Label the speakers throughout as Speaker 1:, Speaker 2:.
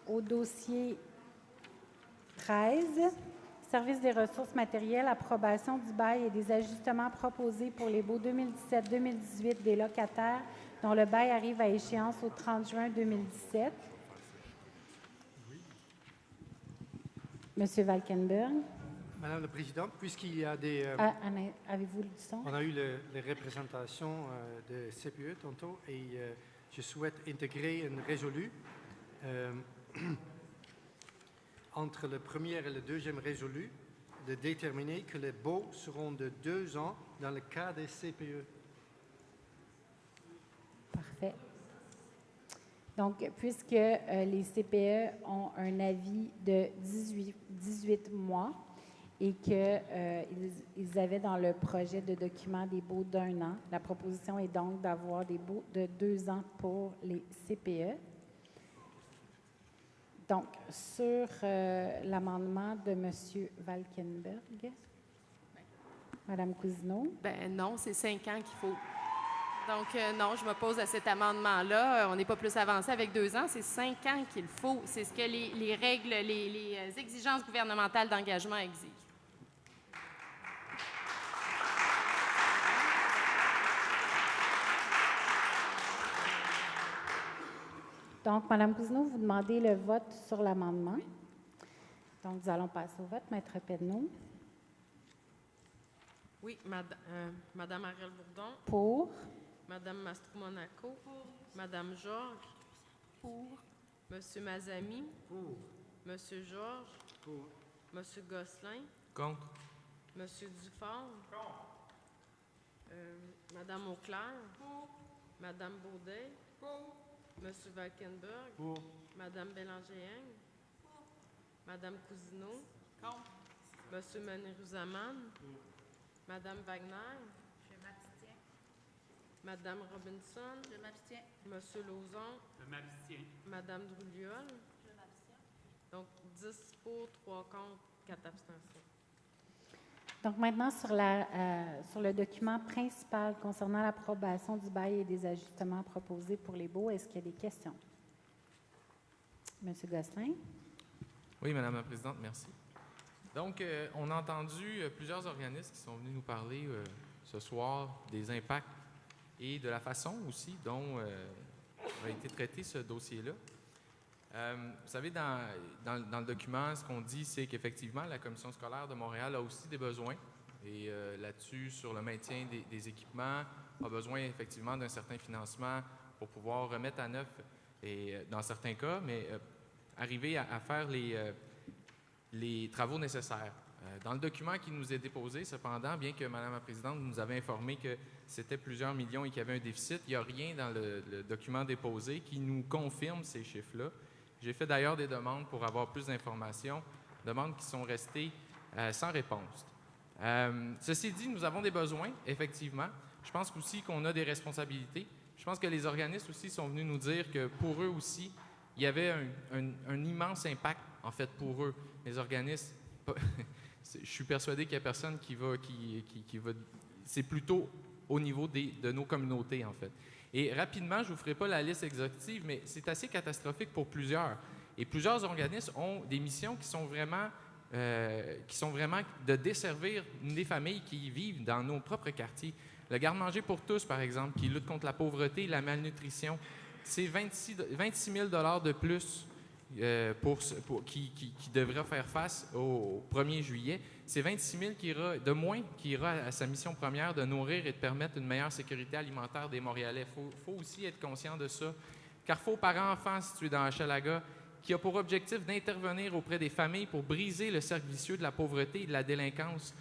Speaker 1: au dossier 13, Service des ressources matérielles, approbation du bail et des ajustements proposés pour les baux 2017-2018 des locataires dont le bail arrive à échéance au 30 juin 2017. Monsieur Valkenburg.
Speaker 2: Madame la Présidente, puisqu'il y a des...
Speaker 1: avez-vous le son?
Speaker 2: On a eu les représentations de CPE tantôt et je souhaite intégrer une résolu entre le premier et le deuxième résolu de déterminer que les baux seront de 2 ans dans le cas des CPE.
Speaker 1: Parfait. Donc, puisque les CPE ont un avis de 18 mois et qu'ils avaient dans le projet de document des baux d'1 an, la proposition est donc d'avoir des baux de 2 ans pour les CPE. Donc, sur l'amendement de M. Valkenburg, Mme Cousineau.
Speaker 3: Bien non, c'est 5 ans qu'il faut. Donc, non, je m'oppose à cet amendement-là. On n'est pas plus avancé avec 2 ans, c'est 5 ans qu'il faut. C'est ce que les règles, les exigences gouvernementales d'engagement exigent.
Speaker 1: Donc, Mme Cousineau, vous demandez le vote sur l'amendement. Donc, nous allons passer au vote. Maître Pedneau.
Speaker 4: Oui, Madame Ariel Bourdon.
Speaker 1: Pour.
Speaker 4: Madame Mastrou-Monaco. Madame Georges.
Speaker 3: Pour.
Speaker 4: Monsieur Mazami.
Speaker 2: Pour.
Speaker 4: Monsieur Georges.
Speaker 2: Pour.
Speaker 4: Monsieur Gosselin.
Speaker 5: Contre.
Speaker 4: Monsieur Dufort. Madame Auclair.
Speaker 3: Pour.
Speaker 4: Madame Baudet.
Speaker 3: Pour.
Speaker 4: Monsieur Valkenburg.
Speaker 2: Pour.
Speaker 4: Madame Bélanger-Yang.
Speaker 3: Pour.
Speaker 4: Madame Cousineau.
Speaker 3: Contre.
Speaker 4: Monsieur Menirou-Zaman. Madame Wagner.
Speaker 3: Je m'abstiens.
Speaker 4: Madame Robinson.
Speaker 3: Je m'abstiens.
Speaker 4: Monsieur Lauzon.
Speaker 5: Je m'abstiens.
Speaker 4: Madame Drouliol.
Speaker 3: Je m'abstiens.
Speaker 4: Donc, 10 pour, 3 contre, 4 abstentions.
Speaker 1: Donc, maintenant, sur le document principal concernant l'approbation du bail et des ajustements proposés pour les baux, est-ce qu'il y a des questions? Monsieur Gosselin.
Speaker 5: Oui, Madame la Présidente, merci. Donc, on a entendu plusieurs organismes qui sont venus nous parler ce soir des impacts et de la façon aussi dont a été traité ce dossier-là. Vous savez, dans le document, ce qu'on dit, c'est qu'effectivement, la Commission scolaire de Montréal a aussi des besoins. Et là-dessus, sur le maintien des équipements, a besoin effectivement d'un certain financement pour pouvoir remettre à neuf, et dans certains cas, mais arriver à faire les travaux nécessaires. Dans le document qui nous est déposé, cependant, bien que Mme la Présidente nous avait informé que c'était plusieurs millions et qu'il y avait un déficit, il n'y a rien dans le document déposé qui nous confirme ces chiffres-là. J'ai fait d'ailleurs des demandes pour avoir plus d'informations, demandes qui sont restées sans réponse. Ceci dit, nous avons des besoins, effectivement. Je pense aussi qu'on a des responsabilités. Je pense que les organismes aussi sont venus nous dire que pour eux aussi, il y avait un immense impact, en fait, pour eux. Les organismes, je suis persuadé qu'il n'y a personne qui va... c'est plutôt au niveau de nos communautés, en fait. Et rapidement, je ne vous ferai pas la liste exhaustive, mais c'est assez catastrophique pour plusieurs. Et plusieurs organismes ont des missions qui sont vraiment de desservir des familles qui vivent dans nos propres quartiers. Le Garde-manger pour tous, par exemple, qui lutte contre la pauvreté et la malnutrition, c'est 26 000 $ de plus qui devra faire face au 1er juillet. C'est 26 000 de moins qui ira à sa mission première de nourrir et de permettre une meilleure sécurité alimentaire des Montréalais. Il faut aussi être conscient de ça. Carrefour Parents-Enfants, situé dans Hochelaga, qui a pour objectif d'intervenir auprès des familles pour briser le cercle vicieux de la pauvreté et de la délinquance.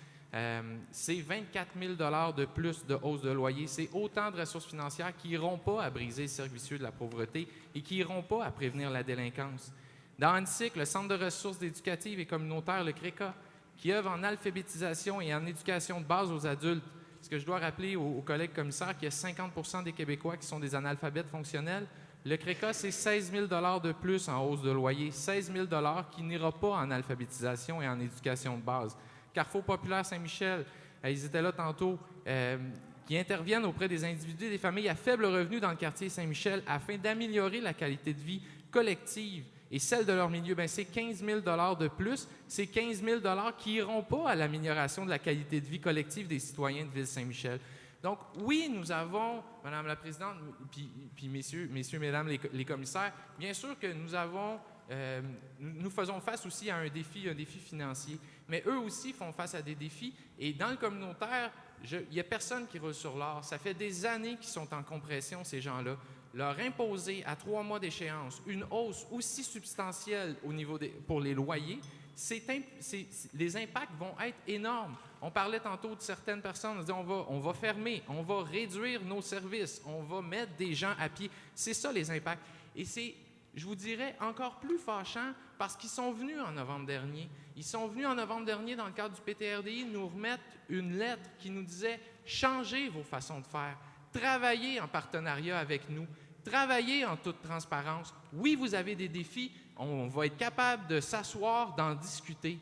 Speaker 5: C'est 24 000 $ de plus de hausse de loyer. C'est autant de ressources financières qui n'iront pas à briser le cercle vicieux de la pauvreté et qui n'iront pas à prévenir la délinquance. Dans Annecy, le Centre de ressources éducatives et communautaires, le CRECA, qui œuvre en alphabétisation et en éducation de base aux adultes. Ce que je dois rappeler aux collègues commissaires, qu'il y a 50 % des Québécois qui sont des analphabètes fonctionnels. Le CRECA, c'est 16 000 $ de plus en hausse de loyer. 16 000 $ qui n'ira pas en alphabétisation et en éducation de base. Carrefour Populaire Saint-Michel, ils étaient là tantôt, qui interviennent auprès des individus et des familles à faible revenu dans le quartier Saint-Michel afin d'améliorer la qualité de vie collective Et celles de leur milieu, bien, c'est 15 000 de plus. C'est 15 000 qui n'iront pas à l'amélioration de la qualité de vie collective des citoyens de Ville-Saint-Michel. Donc, oui, nous avons, Madame la Présidente, puis messieurs, mesdames les commissaires, bien sûr que nous faisons face aussi à un défi financier, mais eux aussi font face à des défis. Et dans le communautaire, il n'y a personne qui roule sur l'or. Ça fait des années qu'ils sont en compression, ces gens-là. Leur imposer à 3 mois d'échéance une hausse aussi substantielle pour les loyers, les impacts vont être énormes. On parlait tantôt de certaines personnes, on dit on va fermer, on va réduire nos services, on va mettre des gens à pied. C'est ça les impacts. Et c'est, je vous dirais, encore plus fâchant parce qu'ils sont venus en novembre dernier. Ils sont venus en novembre dernier dans le cadre du PTRDI nous remettre une lettre qui nous disait « Changez vos façons de faire, travaillez en partenariat avec nous, travaillez en toute transparence. Oui, vous avez des défis, on va être capable de s'asseoir, d'en discuter. »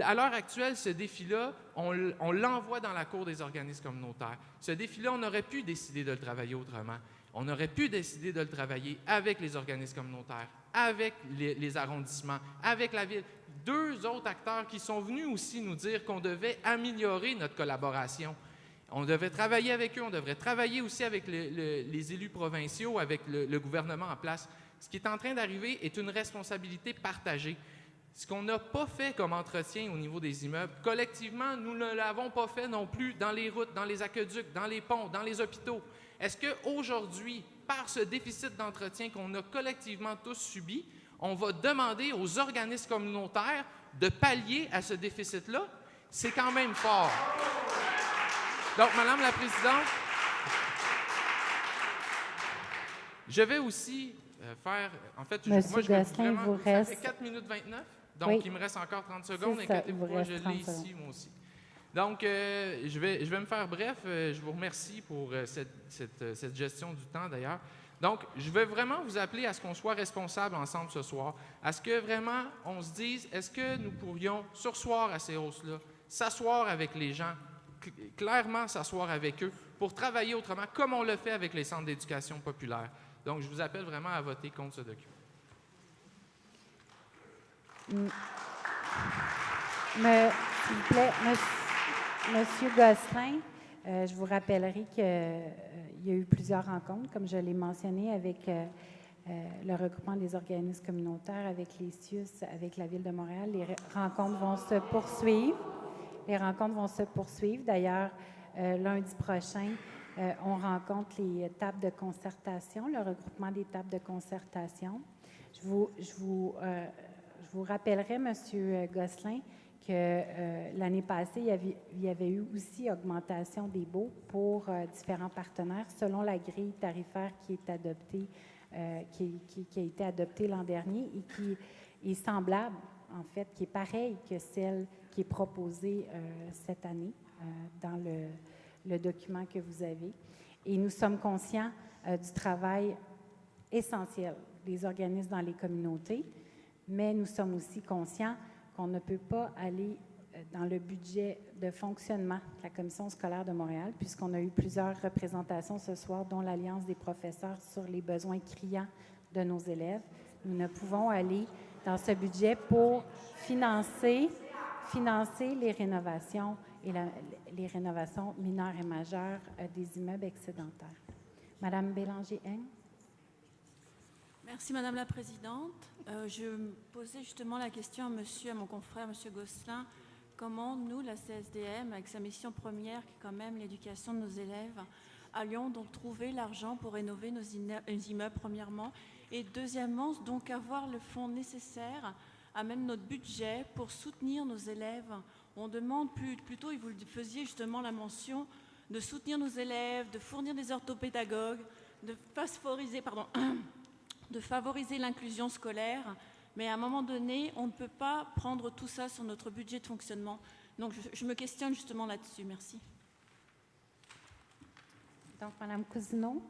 Speaker 5: À l'heure actuelle, ce défi-là, on l'envoie dans la cour des organismes communautaires. Ce défi-là, on aurait pu décider de le travailler autrement. On aurait pu décider de le travailler avec les organismes communautaires, avec les arrondissements, avec la ville. 2 autres acteurs qui sont venus aussi nous dire qu'on devait améliorer notre collaboration. On devait travailler avec eux, on devrait travailler aussi avec les élus provinciaux, avec le gouvernement en place. Ce qui est en train d'arriver est une responsabilité partagée. Ce qu'on n'a pas fait comme entretien au niveau des immeubles, collectivement, nous ne l'avons pas fait non plus dans les routes, dans les aqueducs, dans les ponts, dans les hôpitaux. Est-ce qu'aujourd'hui, par ce déficit d'entretien qu'on a collectivement tous subi, on va demander aux organismes communautaires de pallier à ce déficit-là? C'est quand même fort. Donc, Madame la Présidente, je vais aussi faire... En fait,
Speaker 1: Monsieur Gosselin,
Speaker 5: vraiment...
Speaker 1: vous
Speaker 5: Ça
Speaker 1: reste...
Speaker 5: fait 4 minutes 29, donc
Speaker 1: oui.
Speaker 5: il me reste encore 30 secondes.
Speaker 1: Ça,
Speaker 5: Inquiétez-vous pas, je l'ai ici, moi aussi. Donc, je vais me faire bref. Je vous remercie pour cette gestion du temps, d'ailleurs. Donc, je vais vraiment vous appeler à ce qu'on soit responsables ensemble ce soir, à ce que vraiment on se dise, est-ce que nous pourrions surseoir à ces hausses-là, s'asseoir avec les gens, clairement s'asseoir avec eux, pour travailler autrement, comme on le fait avec les centres d'éducation populaire. Donc, je vous appelle vraiment à voter contre ce document.
Speaker 1: S'il vous plaît, Monsieur Gosselin, je vous rappellerai qu'il y a eu plusieurs rencontres, comme je l'ai mentionné, avec le regroupement des organismes communautaires, avec les CIUS, avec la Ville de Montréal. Les rencontres vont se poursuivre. D'ailleurs, lundi prochain, on rencontre les tables de concertation, le regroupement des tables de concertation. Je vous rappellerai, Monsieur Gosselin, que l'année passée, il y avait eu aussi augmentation des baux pour différents partenaires selon la grille tarifaire qui est adoptée, qui a été adoptée l'an dernier et qui est semblable, en fait, qui est pareille que celle qui est proposée cette année dans le document que vous avez. Et nous sommes conscients du travail essentiel des organismes dans les communautés, mais nous sommes aussi conscients qu'on ne peut pas aller dans le budget de fonctionnement de la Commission scolaire de Montréal, puisqu'on a eu plusieurs représentations ce soir, dont l'Alliance des professeurs sur les besoins criants de nos élèves. Nous ne pouvons aller dans ce budget pour financer les rénovations et les rénovations mineures et majeures des immeubles excédentaires. Madame Bélanger-Hein.
Speaker 6: Merci, Madame la Présidente. Je me posais justement la question à mon confrère, M. Gosselin, comment nous, la CSDM, avec sa mission première, qui est quand même l'éducation de nos élèves, allions donc trouver l'argent pour rénover nos immeubles, premièrement, et deuxièmement, donc avoir le fonds nécessaire à même notre budget pour soutenir nos élèves. On demande plutôt, et vous le faisiez justement la mention, de soutenir nos élèves, de fournir des orthopédagogues, de favoriser l'inclusion scolaire, mais à un moment donné, on ne peut pas prendre tout ça sur notre budget de fonctionnement. Donc, je me questionne justement là-dessus. Merci.
Speaker 1: Donc, Mme Cousineau.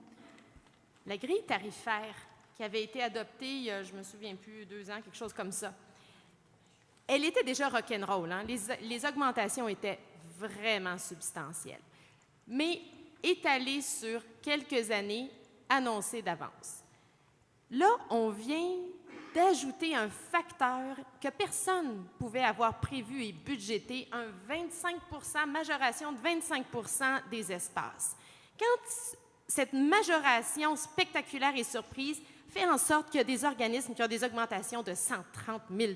Speaker 3: La grille tarifaire qui avait été adoptée il y a, je ne me souviens plus, 2 ans, quelque chose comme ça, elle était déjà rock'n'roll. Hein? Les augmentations étaient vraiment substantielles, mais étalées sur quelques années, annoncées d'avance. Là, on vient d'ajouter un facteur que personne ne pouvait avoir prévu et budgété, un 25 majoration de 25 des espaces. Quand cette majoration spectaculaire et surprise fait en sorte qu'il y a des organismes qui ont des augmentations de 130 000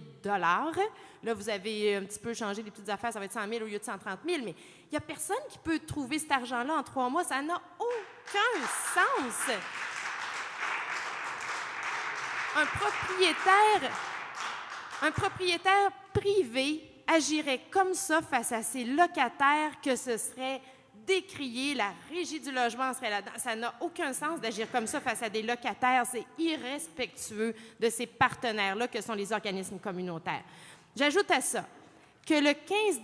Speaker 3: Là, vous avez un petit peu changé les petites affaires, ça va être 100 000 au lieu de 130 000, mais il n'y a personne qui peut trouver cet argent-là en 3 mois. Ça n'a aucun sens. Un propriétaire privé agirait comme ça face à ses locataires que ce serait décrié, la régie du logement serait là-dedans. Ça n'a aucun sens d'agir comme ça face à des locataires. C'est irrespectueux de ces partenaires-là que sont les organismes communautaires. J'ajoute à ça que le 15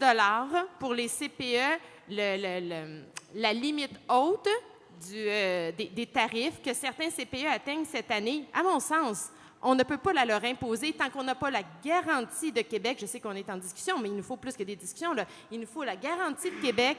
Speaker 3: pour les CPE, la limite haute des tarifs que certains CPE atteignent cette année, à mon sens, on ne peut pas la leur imposer tant qu'on n'a pas la garantie de Québec. Je sais qu'on est en discussion, mais il nous faut plus que des discussions, là. Il nous faut la garantie de Québec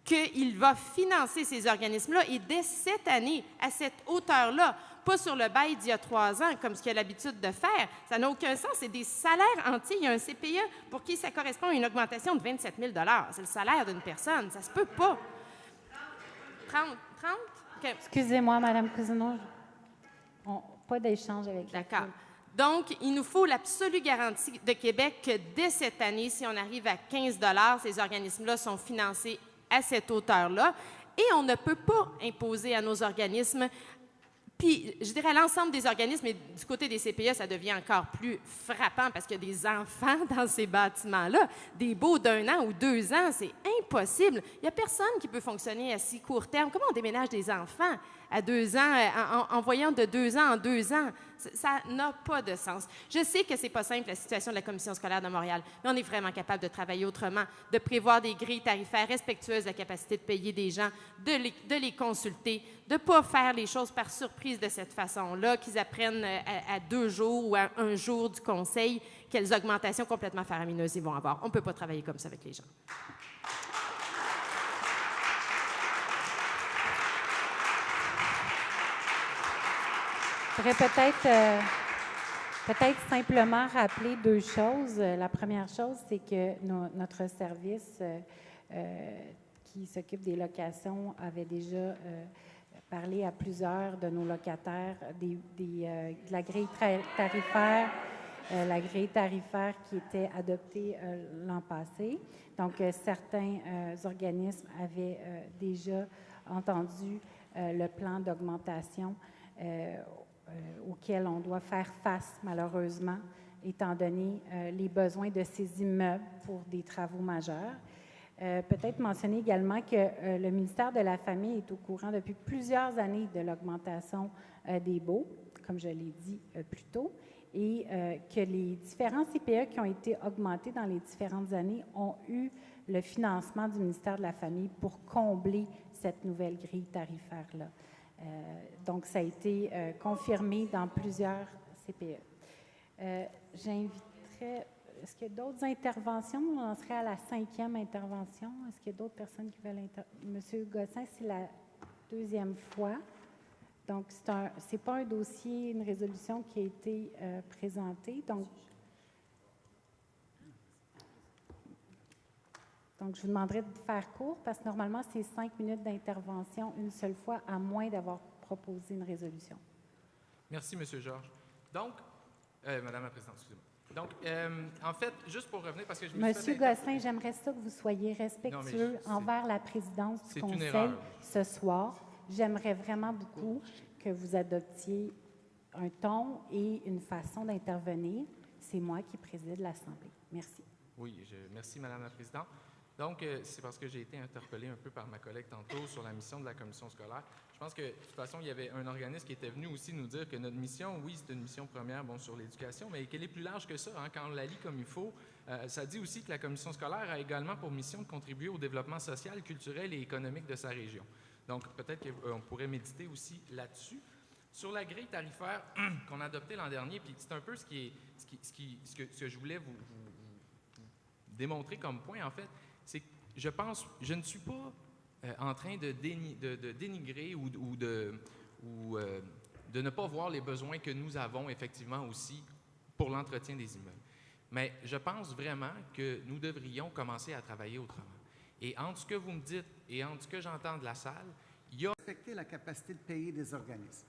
Speaker 3: qu'il va financer ces organismes-là. Et dès cette année, à cette hauteur-là, pas sur le bail d'il y a 3 ans, comme ce qu'il a l'habitude de faire. Ça n'a aucun sens. C'est des salaires entiers. Il y a un CPE pour qui ça correspond à une augmentation de 27 000 C'est le salaire d'une personne. Ça se peut pas. 30? Okay.
Speaker 1: Excusez-moi, Mme Cousineau. Pas d'échange avec la
Speaker 3: D'accord. Donc, il nous faut l'absolue garantie de Québec que dès cette année, si on arrive à 15 ces organismes-là sont financés à cette hauteur-là. Et on ne peut pas imposer à nos organismes, puis je dirais à l'ensemble des organismes, mais du côté des CPE, ça devient encore plus frappant parce qu'il y a des enfants dans ces bâtiments-là. Des baux d'1 an ou 2 ans, c'est impossible. Il n'y a personne qui peut fonctionner à si court terme. Comment on déménage des enfants à 2 ans, en voyant de 2 ans en 2 ans? Ça n'a pas de sens. Je sais que c'est pas simple, la situation de la Commission scolaire de Montréal, mais on est vraiment capable de travailler autrement, de prévoir des grilles tarifaires respectueuses de la capacité de payer des gens, de les consulter, de ne pas faire les choses par surprise de cette façon-là, qu'ils apprennent à 2 jours ou à 1 jour du conseil quelles augmentations complètement faramineuses ils vont avoir. On ne peut pas travailler comme ça avec les gens.
Speaker 1: Je voudrais peut-être simplement rappeler 2 choses. La première chose, c'est que notre service qui s'occupe des locations avait déjà parlé à plusieurs de nos locataires de la grille tarifaire, la grille tarifaire qui était adoptée l'an passé. Donc, certains organismes avaient déjà entendu le plan d'augmentation auquel on doit faire face, malheureusement, étant donné les besoins de ces immeubles pour des travaux majeurs. Peut-être mentionner également que le ministère de la Famille est au courant depuis plusieurs années de l'augmentation des baux, comme je l'ai dit plus tôt, et que les différents CPE qui ont été augmentés dans les différentes années ont eu le financement du ministère de la Famille pour combler cette nouvelle grille tarifaire-là. Donc, ça a été confirmé dans plusieurs CPE. J'inviterais... Est-ce qu'il y a d'autres interventions? On en serait à la 5e intervention. Est-ce qu'il y a d'autres personnes qui veulent intervenir? Monsieur Gosselin, c'est la 2e fois. Donc, c'est pas un dossier, une résolution qui a été présentée. Donc, je vous demanderai de faire court parce que normalement, c'est 5 minutes d'intervention une seule fois, à moins d'avoir proposé une résolution.
Speaker 5: Merci, M. Georges. Donc, Madame la Présidente, excusez-moi. Donc, en fait, juste pour revenir, parce que je me suis
Speaker 1: Monsieur Gosselin, j'aimerais ça que vous soyez respectueux envers la présidence du Conseil ce soir. J'aimerais vraiment beaucoup que vous adoptiez un ton et une façon d'intervenir. C'est moi qui préside l'Assemblée. Merci.
Speaker 5: Oui, merci, Madame la Présidente. Donc, c'est parce que j'ai été interpellé un peu par ma collègue tantôt sur la mission de la commission scolaire. Je pense que, de toute façon, il y avait un organisme qui était venu aussi nous dire que notre mission, oui, c'est une mission première sur l'éducation, mais qu'elle est plus large que ça. Hein, quand on la lit comme il faut, ça dit aussi que la commission scolaire a également pour mission de contribuer au développement social, culturel et économique de sa région. Donc, peut-être qu'on pourrait méditer aussi là-dessus. Sur la grille tarifaire qu'on a adoptée l'an dernier, puis c'est un peu ce que je voulais vous démontrer comme point, en fait, c'est que je ne suis pas en train de dénigrer ou de ne pas voir les besoins que nous avons effectivement aussi pour l'entretien des immeubles. Mais je pense vraiment que nous devrions commencer à travailler autrement. Et entre ce que vous me dites et entre ce que j'entends de la salle, il y a...
Speaker 7: Respecter la capacité de payer des organismes.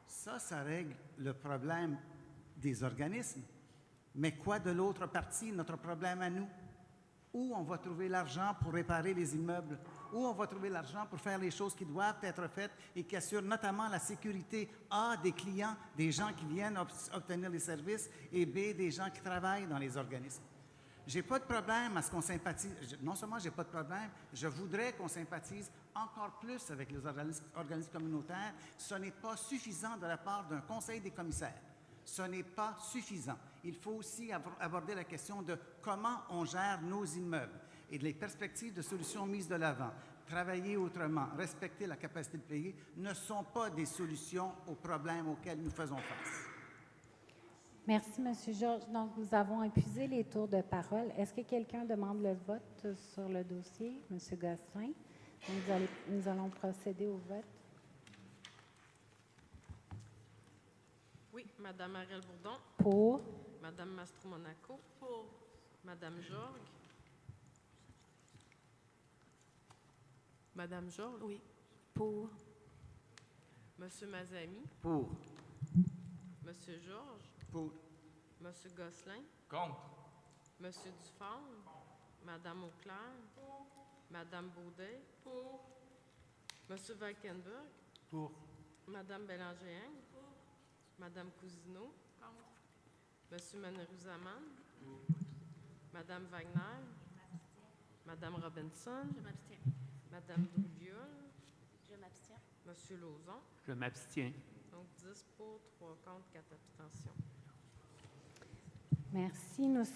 Speaker 7: Ça règle le problème des organismes. Mais quoi de l'autre partie, notre problème à nous? Où on va trouver l'argent pour réparer les immeubles? Où on va trouver l'argent pour faire les choses qui doivent être faites et qui assurent notamment la sécurité A des clients, des gens qui viennent obtenir les services, et B des gens qui travaillent dans les organismes? J'ai pas de problème à ce qu'on sympathise. Non seulement j'ai pas de problème, je voudrais qu'on sympathise encore plus avec les organismes communautaires. Ce n'est pas suffisant de la part d'un conseil des commissaires. Ce n'est pas suffisant. Il faut aussi aborder la question de comment on gère nos immeubles et les perspectives de solutions mises de l'avant. Travailler autrement, respecter la capacité de payer ne sont pas des solutions aux problèmes auxquels nous faisons face.
Speaker 1: Merci, M. Georges. Donc, nous avons épuisé les tours de parole. Est-ce que quelqu'un demande le vote sur le dossier? M. Gosselin. Nous allons procéder au vote.
Speaker 4: Oui, Madame Ariel Bourdon.
Speaker 1: Pour.
Speaker 4: Madame Mastro-Monaco. Pour. Madame Jorg. Madame Jorg.
Speaker 6: Oui. Pour.
Speaker 4: Monsieur Mazami.
Speaker 7: Pour.
Speaker 4: Monsieur Georges.
Speaker 7: Pour.
Speaker 4: Monsieur Gosselin.
Speaker 5: Contre.
Speaker 4: Monsieur Dufort. Madame Auclair. Madame Baudet. Pour. Monsieur Valkenburg.
Speaker 2: Pour.
Speaker 4: Madame Bélanger. Pour. Madame Cousineau. Contre. Monsieur Manerouzaman. Madame Wagner. Madame Robinson.
Speaker 8: Je m'abstiens.
Speaker 4: Madame Doubiol.
Speaker 8: Je m'abstiens.
Speaker 4: Monsieur Lauzon.
Speaker 9: Je m'abstiens.
Speaker 4: Donc 10 pour, 3 contre, 4 abstentions.
Speaker 1: Merci. Nous sommes